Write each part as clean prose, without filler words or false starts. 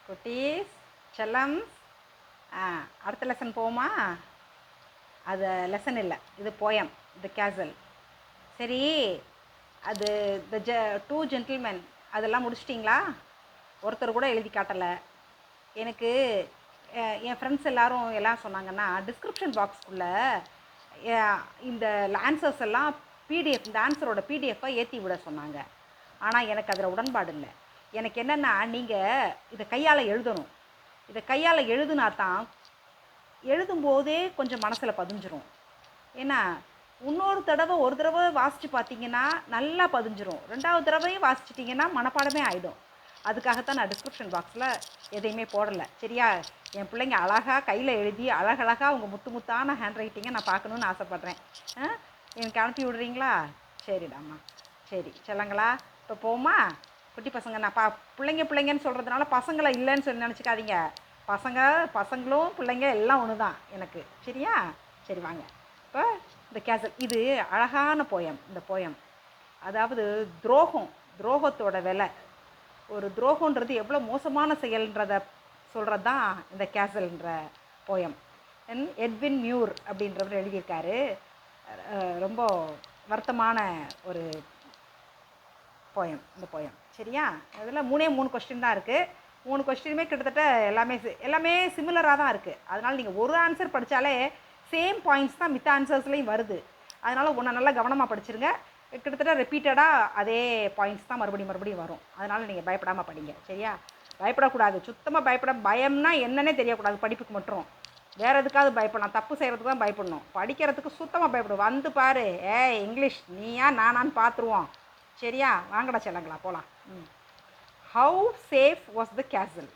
குட்டீஸ், செல்லம், அடுத்த லெசன் போமா? அது லெசன் இல்லை, இது போயம், தி கேசல். சரி, அது டூ ஜென்டில்மென் அதெல்லாம் முடிச்சிட்டிங்களா? ஒருத்தர் கூட எழுதி காட்டலை எனக்கு. என் ஃப்ரெண்ட்ஸ் எல்லாம் சொன்னாங்கன்னா, டிஸ்கிரிப்ஷன் பாக்ஸ்க்குள்ளே இந்த ஆன்சர்ஸ் எல்லாம் பிடிஎஃப், இந்த ஆன்சரோட பிடிஎஃப்பை ஏற்றி விட சொன்னாங்க. ஆனால் எனக்கு அதில் உடன்பாடு இல்லை. எனக்கு என்னென்னா, நீங்கள் இதை கையால் எழுதணும். இதை கையால் எழுதுனா தான் எழுதும்போதே கொஞ்சம் மனசில் பதிஞ்சிரும். ஏன்னா இன்னொரு தடவை, ஒரு தடவை வாசித்து பார்த்தீங்கன்னா நல்லா பதிஞ்சிரும், ரெண்டாவது தடவையும் வாசிச்சிட்டிங்கன்னா மனப்பாடமே ஆகிடும். அதுக்காகத்தான் நான் டிஸ்கிரிப்ஷன் பாக்ஸில் எதையுமே போடலை. சரியா? என் பிள்ளைங்க அழகாக கையில் எழுதி அழகழகாக அவங்க முத்து முத்தான ஹேண்ட் ரைட்டிங்கை நான் பார்க்கணுன்னு ஆசைப்பட்றேன். எனக்கு அனுப்பி விடுறீங்களா? சரிடாம்மா. சரி செல்லங்களா, இப்போ போமா? குட்டி பசங்க, நான் பிள்ளைங்கன்னு சொல்கிறதுனால பசங்களை இல்லைன்னு சொல்லி நினச்சிக்காதீங்க. பசங்களும் பிள்ளைங்க எல்லாம் ஒன்று தான் எனக்கு. சரியா? சரி வாங்க. இப்போ இந்த கேசல், இது அழகான போயம். இந்த போயம் அதாவது துரோகத்தோட விலை. ஒரு துரோகன்றது எவ்வளோ மோசமான செயல்ன்றதை சொல்கிறது தான் இந்த கேசல்ன்ற போயம். எட்வின் மியூர் அப்படின்றவர் எழுதியிருக்காரு. ரொம்ப வருத்தமான ஒரு போயம் இந்த போயம். சரியா? அதில் 3 கொஸ்டின் தான் இருக்குது. 3 கொஸ்டினுமே கிட்டத்தட்ட எல்லாமே சிமிலராக தான் இருக்குது. அதனால் நீங்கள் ஒரு ஆன்சர் படித்தாலே சேம் பாயிண்ட்ஸ் தான் மித்த ஆன்சர்ஸ்லேயும் வருது. அதனால் ஒன்று நல்லா கவனமாக படிச்சிருங்க. கிட்டத்தட்ட ரிப்பீட்டடாக அதே பாயிண்ட்ஸ் தான் மறுபடியும் வரும். அதனால் நீங்கள் பயப்படாமல் படிங்க. சரியா? பயப்படக்கூடாது, சுத்தமாக பயம்னா என்னன்னே தெரியக்கூடாது. படிப்புக்கு மட்டும், வேறு எதுக்காவது பயப்படலாம், தப்பு செய்கிறதுக்கு தான் பயப்படணும். படிக்கிறதுக்கு சுத்தமாக பயப்படும். வந்து பாரு, இங்கிலீஷ் நீயா நானான்னு பார்த்துருவோம். சரியா? வாங்கடா செல்லங்களா போகலாம். How safe was the castle,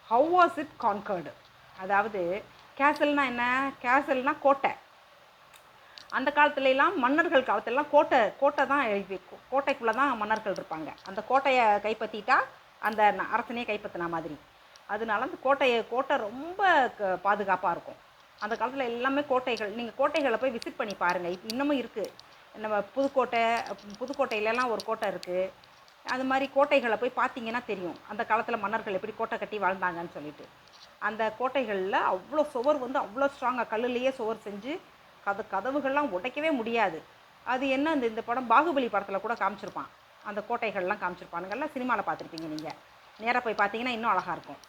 how was it conquered. அதாவது கேசல்னால் என்ன? கேசல்னால் கோட்டை. அந்த காலத்துலலாம், மன்னர்கள் காலத்துலலாம் கோட்டை தான் கோட்டைக்குள்ளே தான் மன்னர்கள் இருப்பாங்க. அந்த கோட்டையை கைப்பற்றிட்டா அந்த அரசனையே கைப்பற்றின மாதிரி. அதனால அந்த கோட்டை ரொம்ப பாதுகாப்பாக இருக்கும். அந்த காலத்தில் எல்லாமே கோட்டைகள். நீங்கள் கோட்டைகளை போய் விசிட் பண்ணி பாருங்கள். இப்போ இன்னமும் இருக்குது. நம்ம புதுக்கோட்டையிலலாம் ஒரு கோட்டை இருக்குது. அது மாதிரி கோட்டைகளை போய் பார்த்தீங்கன்னா தெரியும், அந்த காலத்தில் மன்னர்கள் எப்படி கோட்டை கட்டி வாழ்ந்தாங்கன்னு சொல்லிட்டு. அந்த கோட்டைகளில் அவ்வளோ சுவர் அவ்வளோ ஸ்ட்ராங்காக கல்லுலேயே சுவர் செஞ்சு கதவுகள்லாம் உடைக்கவே முடியாது. அது என்ன, இந்த படம் பாகுபலி படத்தில் கூட காமிச்சிருப்பான். அந்த கோட்டைகள்லாம் காமிச்சிருப்பானுங்கள்லாம், சினிமாவில் பார்த்துருப்பீங்க. நீங்கள் நேராக போய் பார்த்தீங்கன்னா இன்னும் அழகாக இருக்கும்.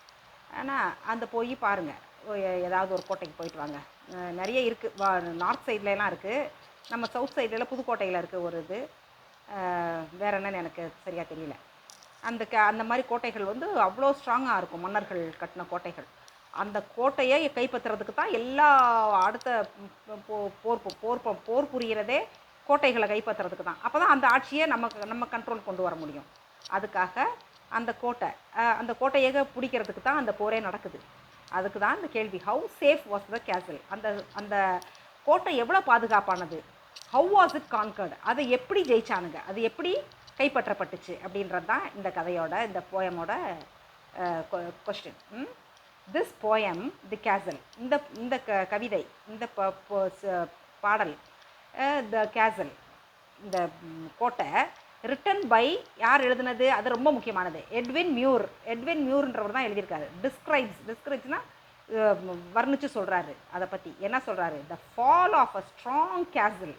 ஆனால் அந்த போய் பாருங்கள், ஏதாவது ஒரு கோட்டைக்கு போயிட்டு வாங்க. நிறைய இருக்குது. நார்த் சைட்லலாம் இருக்குது. நம்ம சவுத் சைடில் புதுக்கோட்டையில் இருக்குது ஒரு இது. வேறு என்னன்னு எனக்கு சரியாக தெரியல. அந்த மாதிரி கோட்டைகள் அவ்வளோ ஸ்ட்ராங்காக இருக்கும், மன்னர்கள் கட்டின கோட்டைகள். அந்த கோட்டையை கைப்பற்றுறதுக்கு தான் எல்லா அடுத்த போர் புரிகிறதே கோட்டைகளை கைப்பற்றுறதுக்கு தான். அப்போ தான் அந்த ஆட்சியை நம்ம கண்ட்ரோல் கொண்டு வர முடியும். அதுக்காக அந்த கோட்டையை பிடிக்கிறதுக்கு தான் அந்த போரே நடக்குது. அதுக்கு தான் இந்த கேள்வி, ஹவு சேஃப் வாஸ் த கேசல். அந்த கோட்டை எவ்வளோ பாதுகாப்பானது, ஹவு வாஸ் இட் கான்கர்டு, அதை எப்படி ஜெயிச்சானுங்க, அது எப்படி கைப்பற்றப்பட்டுச்சு அப்படின்றது தான் இந்த கதையோட, இந்த போயமோட கொஸ்டின். திஸ் போயம், தி கேசல், இந்த கவிதை, இந்த பாடல், த கேசல், இந்த கோட்டை, ரிட்டன் பை யார் எழுதுனது? அது ரொம்ப முக்கியமானது. எட்வின் மியூர்ன்றவர் தான் எழுதியிருக்காரு. டிஸ்கிரைப்ஸ்னால் வர்ணித்து சொல்கிறாரு. அதை பற்றி என்ன சொல்கிறாரு? The fall of a strong castle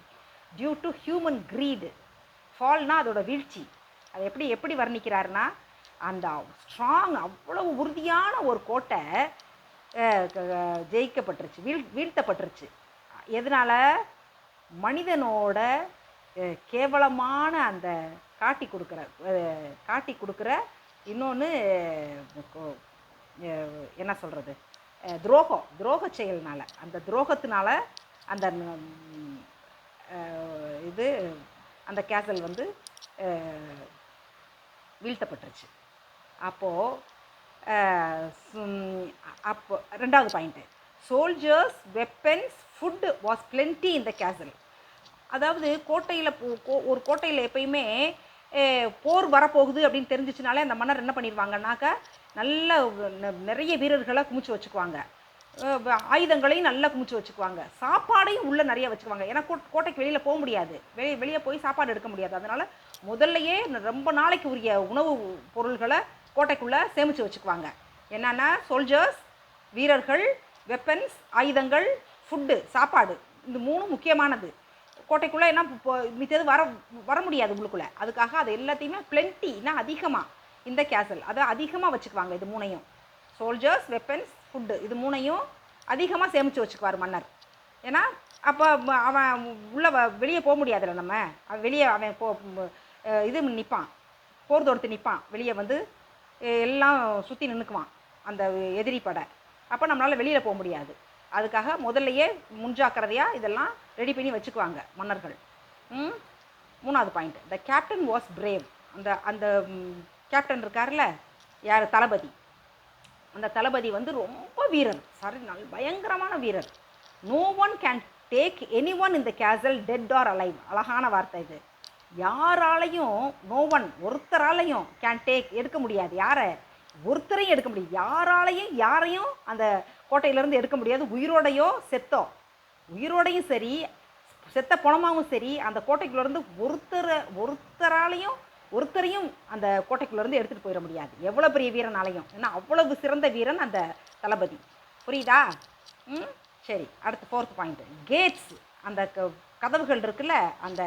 due to human greed. ஃபால்னால் அதோட வீழ்ச்சி. அதை எப்படி வர்ணிக்கிறாருன்னா, அந்த ஸ்ட்ராங், அவ்வளவு உறுதியான ஒரு கோட்டை ஜெயிக்கப்பட்டுருச்சு, வீழ்த்தப்பட்டுருச்சு. எதனால்? மனிதனோட கேவலமான அந்த காட்டி கொடுக்குற இன்னொன்று என்ன சொல்கிறது, துரோக செயல்னால், அந்த துரோகத்தினால அந்த அந்த கேசல் வீழ்த்தப்பட்டுருச்சு. அப்போது ரெண்டாவது point, soldiers, weapons, food was plenty in the castle. அதாவது ஒரு கோட்டையில் எப்பயுமே போர் வரப்போகுது அப்படின்னு தெரிஞ்சிச்சுனாலே அந்த மன்னர் என்ன பண்ணிடுவாங்கன்னாக்கா, நிறைய வீரர்களை குமிச்சு வச்சுக்குவாங்க, ஆயுதங்களையும் நல்லா குமிச்சு வச்சுக்குவாங்க, சாப்பாடையும் உள்ளே நிறைய வச்சுக்குவாங்க. ஏன்னா கோட்டைக்கு வெளியில் போக முடியாது, வெளியே போய் சாப்பாடு எடுக்க முடியாது. அதனால் முதல்லையே ரொம்ப நாளைக்கு உரிய உணவு பொருள்களை கோட்டைக்குள்ளே சேமித்து வச்சுக்குவாங்க. என்னென்னா சோல்ஜர்ஸ், வீரர்கள், வெப்பன்ஸ், ஆயுதங்கள், ஃபுட்டு, சாப்பாடு, இந்த 3 முக்கியமானது. கோட்டைக்குள்ளே என்ன மித்தது வர வர முடியாது உள்ளுக்குள்ளே. அதுக்காக அது எல்லாத்தையுமே பிளென்ட்டினா அதிகமாக இந்த கேசல் அதை அதிகமாக வச்சுக்குவாங்க. இது 3ஐயும் சோல்ஜர்ஸ், வெப்பன்ஸ், ஃபுட்டு, இது 3ஐயும் அதிகமாக சேமித்து வச்சுக்குவார் மன்னர். ஏன்னா அப்போ அவன் உள்ளே வெளியே போக முடியாதுல்ல. நம்ம வெளியே அவன் இது நிற்பான், போர் தொடுத்து நிற்பான், வெளியே வந்து எல்லாம் சுற்றி நின்றுக்குவான் அந்த எதிரி படை. அப்போ நம்மளால் வெளியில் போக முடியாது. அதுக்காக முதல்லையே முன்ஜாக்கிரதையாக இதெல்லாம் ரெடி பண்ணி வச்சுக்குவாங்க மன்னர்கள். 3வது point, the captain was brave. அந்த அந்த கேப்டன் இருக்கார்ல, யார், தளபதி. அந்த தளபதி வந்து ரொம்ப வீரர், பயங்கரமான வீரர். No one can take any one in the castle dead or alive. அழகான வார்த்தை இது. யாராலையும், நோ ஒன், ஒருத்தராலையும் கேன் டேக், எடுக்க முடியாது. யாரை? ஒருத்தரையும் எடுக்க முடியாது. யாரையும் அந்த கோட்டையிலேருந்து எடுக்க முடியாது. உயிரோடையோ செத்தோ, உயிரோடையும் சரி செத்த பணமாகவும் சரி அந்த கோட்டைக்குள்ளேருந்து ஒருத்தரையும் அந்த கோட்டைக்குள்ளேருந்து எடுத்துகிட்டு போயிட முடியாது, எவ்வளோ பெரிய வீரனாலையும். ஏன்னா அவ்வளவு சிறந்த வீரன் அந்த தளபதி. புரியுதா? சரி, அடுத்து 4th பாயிண்ட், கேட்ஸ். அந்த கதவுகள் இருக்குல்ல, அந்த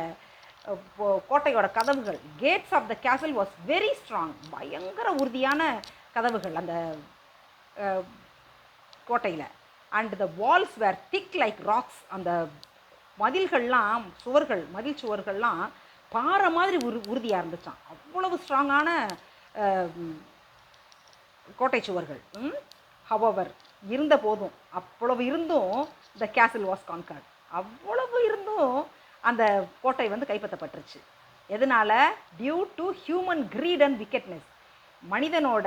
கோட்டையோட கதவுகள், gates of the castle was very strong. பயங்கர உறுதியான கதவுகள் அந்த கோட்டையில். And the walls were thick like rocks. அந்த மதில்கள்லாம், மதில் சுவர்கள்லாம் பாறை மாதிரி உறுதியாக இருந்துச்சான். அவ்வளவு ஸ்ட்ராங்கான கோட்டை சுவர்கள். ஹவவர், இருந்த போதும், அவ்வளவு இருந்தும் த கேசல் வாஸ் கான்கர்ட். அவ்வளவு இருந்தும் அந்த கோட்டை வந்து கைப்பற்றப்பட்டுருச்சு. எதனால்? Due to human greed and wickedness. மனிதனோட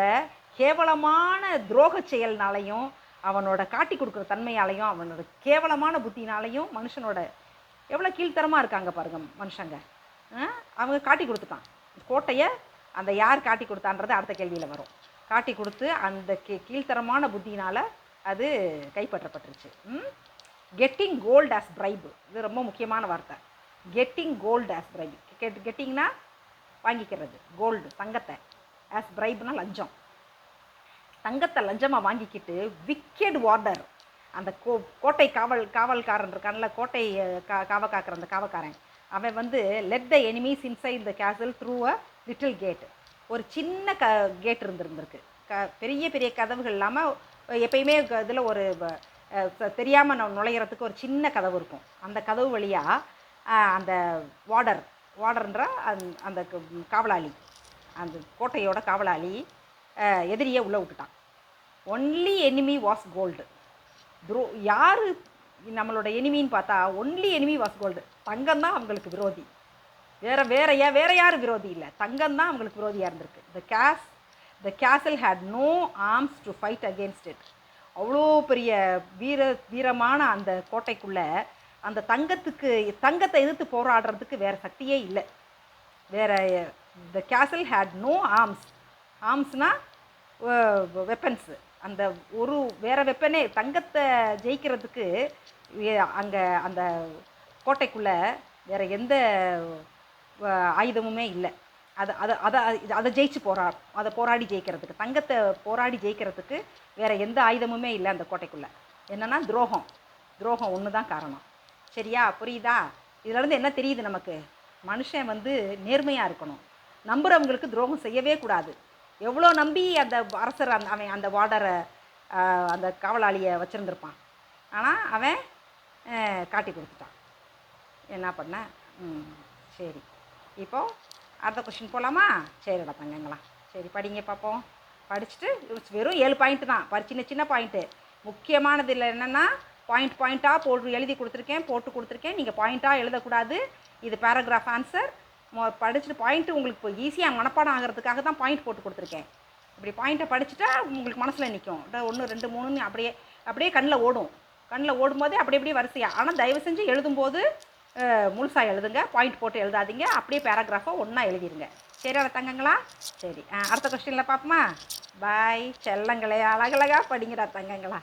கேவலமான துரோக செயல்னாலையும் அவனோட காட்டி கொடுக்குற தன்மையாலையும் அவனோட கேவலமான புத்தினாலையும் மனுஷனோட எவ்வளோ கீழ்த்தரமாக இருக்காங்க பாருங்க மனுஷங்க. அவங்க காட்டி கொடுத்துட்டான் கோட்டையை. அந்த யார் காட்டி கொடுத்தான்றது அடுத்த கேள்வியில் வரும். காட்டி கொடுத்து அந்த கீழ்த்தரமான புத்தினால் அது கைப்பற்றப்பட்டுருச்சு. கெட்டிங் கோல்டு ஆஸ் பிரைபு, இது ரொம்ப முக்கியமான வார்த்தை. Getting gold as bribe. கெட்டிங்னா வாங்கிக்கிறது, கோல்டு தங்கத்தை, ஆஸ் பிரைப்னா லஞ்சம். தங்கத்தை லஞ்சமாக வாங்கிக்கிட்டு விக்கெட் வார்டர், அந்த கோட்டை காவல்காரன் இருக்கான்ல, கோட்டை காவ காக்கிற அந்த காவக்காரன், அவன் வந்து let the enemies inside the castle through a little gate. ஒரு சின்ன கேட் இருந்திருக்கு. பெரிய பெரிய கதவுகள் இல்லாமல் எப்பயுமே இதில் ஒரு தெரியாமல் நுழையிறதுக்கு ஒரு சின்ன கதவு இருக்கும். அந்த கதவு வழியாக அந்த வார்டர்ன்ற அந்த காவலாளி, அந்த கோட்டையோட காவலாளி எதிரியை உள்ளே விட்டுட்டான். Only enemy was gold. யார் நம்மளோட எனிமின்னு பார்த்தா ஒன்லி எனிமி வாஸ் கோல்டு. தங்கம் தான் அவங்களுக்கு விரோதி. வேற யார் விரோதி இல்லை, தங்கம் தான் அவங்களுக்கு விரோதியாக இருந்திருக்கு. The castle had no arms to fight against it. அவ்வளோ பெரிய வீரமான அந்த கோட்டைக்குள்ளே அந்த தங்கத்தை எதிர்த்து போராடுறதுக்கு வேறு சக்தியே இல்லை. த castle had no arms. ஆர்ம்ஸ்னால் weapons. அந்த வேறு வெப்பனே, தங்கத்தை ஜெயிக்கிறதுக்கு அங்கே அந்த கோட்டைக்குள்ளே வேறு எந்த ஆயுதமுமே இல்லை. அதை ஜெயிச்சு போராடி ஜெயிக்கிறதுக்கு, தங்கத்தை போராடி ஜெயிக்கிறதுக்கு வேறு எந்த ஆயுதமுமே இல்லை அந்த கோட்டைக்குள்ளே. என்னென்னா துரோகம் ஒன்று தான் காரணம். சரியா? புரியுதா? இதிலேருந்து என்ன தெரியுது நமக்கு? மனுஷன் வந்து நேர்மையாக இருக்கணும், நம்புகிறவங்களுக்கு துரோகம் செய்யவே கூடாது. எவ்வளோ நம்பி அந்த அரசர் அவன் அந்த வார்டரை அந்த காவலாளியை வச்சுருந்துருப்பான், ஆனால் அவன் காட்டி கொடுத்துட்டான். என்ன பண்ண? சரி, இப்போது அடுத்த கொஸ்டின் போகலாமா? சரிடா தங்கங்களா, சரி படிங்க பார்ப்போம். படிச்சுட்டு வெறும் 7 பாயிண்ட்டு தான், சின்ன பாயிண்ட்டு. முக்கியமானது இல்லை என்னென்னா பாயிண்ட்டாக எழுதி கொடுத்துருக்கேன். நீங்கள் பாயிண்ட்டாக எழுதக்கூடாது. இது பேராகிராஃப் ஆன்சர். படிச்சுட்டு பாயிண்ட்டு உங்களுக்கு இப்போ ஈஸியாக மனப்பாடம் ஆகிறதுக்காக தான் பாயிண்ட் போட்டு கொடுத்துருக்கேன். இப்படி பாயிண்ட்டை படிச்சுட்டா உங்களுக்கு மனசில் நிற்கும். 1 2 3ன்னு அப்படியே கண்ணில் ஓடும்போதே அப்படியே வரிசையாக. ஆனால் தயவு செஞ்சு எழுதும்போது முழுசாக எழுதுங்க, பாயிண்ட் போட்டு எழுதாதீங்க. அப்படியே பேராகிராஃபை ஒன்றா எழுதிடுங்க. சரி தங்கங்களா? சரி, அடுத்த கொஸ்டினில் பார்ப்போமா? பாய் செல்லங்களே, அழகழகாக படிங்கடா தங்கங்களா.